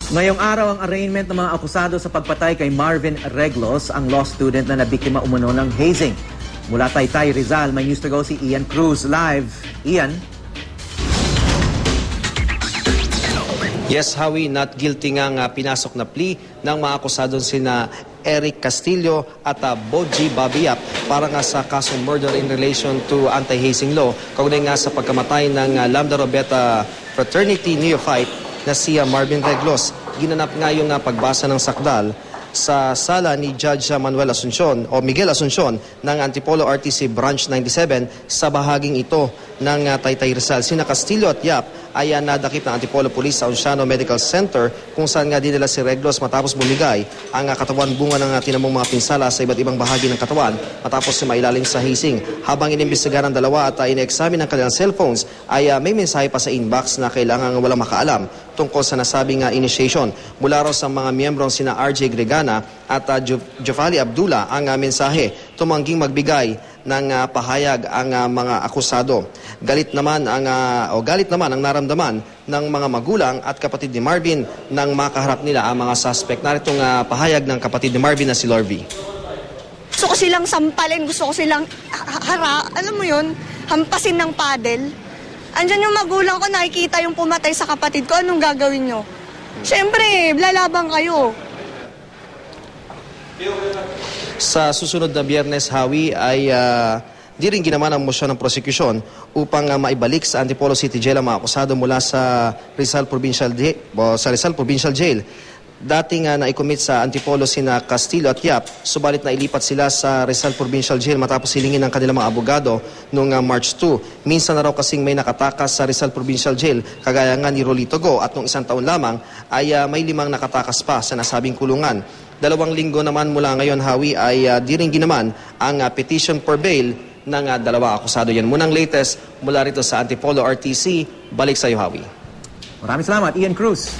Ngayong araw ang arraignment ng mga akusado sa pagpatay kay Marvin Reglos, ang law student na nabiktima umano ng hazing. Mula Taytay, Rizal, may news to go si Ian Cruz live. Ian? Yes, Howie, not guilty nga pinasok na plea ng mga akusado sina Eric Castillo at Boji Babiap para nga sa kasong murder in relation to anti-hazing law. Kaugnay nga sa pagkamatay ng Lambda Rho Beta Fraternity neophyte na si Marvin Reglos. Ginanap nga yung pagbasa ng sakdal sa sala ni Judge Manuel Asuncion o Miguel Asuncion ng Antipolo RTC Branch 97 sa bahaging ito ng Taytay Rizal. Sina Castillo at Yap ay nadakip ng Antipolo Police sa Onciano Medical Center kung saan nga dinala si Reglos matapos bumigay ang katawan bunga ng tinamong mga pinsala sa iba't ibang bahagi ng katawan matapos mailalim sa hazing. Habang inimbestigahan ng dalawa at ine-examine ng kanilang cellphones ay may mensahe pa sa inbox na kailangan walang makaalam tungkol sa nasabing initiation. Mula raw sa mga miyembrong sina RJ Gregana at Jofali Abdullah ang mensahe. Tumangging magbigay ng pahayag ang mga akusado. Galit naman ang naramdaman ng mga magulang at kapatid ni Marvin nang makaharap nila ang mga suspect. Naritong pahayag ng kapatid ni Marvin na si Lorvie. Gusto ko silang sampalin, gusto ko silang alam mo yun, hampasin ng paddle. Andyan yung magulang ko, nakikita yung pumatay sa kapatid ko, anong gagawin nyo? Siyempre, lalabang kayo. Sa susunod na Biyernes, Howie, ay di rin ginawa ng mosyon ng prosekusyon upang maibalik sa Antipolo City Jail ang mga akusado mula sa Rizal Provincial Jail. Dating na-commit sa Antipolo sina Castillo at Yap, subalit na ilipat sila sa Rizal Provincial Jail matapos hilingin ng kanilang mga abogado noong March 2. Minsan na raw kasing may nakatakas sa Rizal Provincial Jail, kagaya nga ni Rolito Go, at noong isang taon lamang ay may 5 nakatakas pa sa nasabing kulungan. 2 linggo naman mula ngayon, Howie, ay di rin ginaman ang petition for bail ng 2 akusado. Yan munang latest mula rito sa Antipolo RTC. Balik sa iyo, Howie. Maraming salamat, Ian Cruz.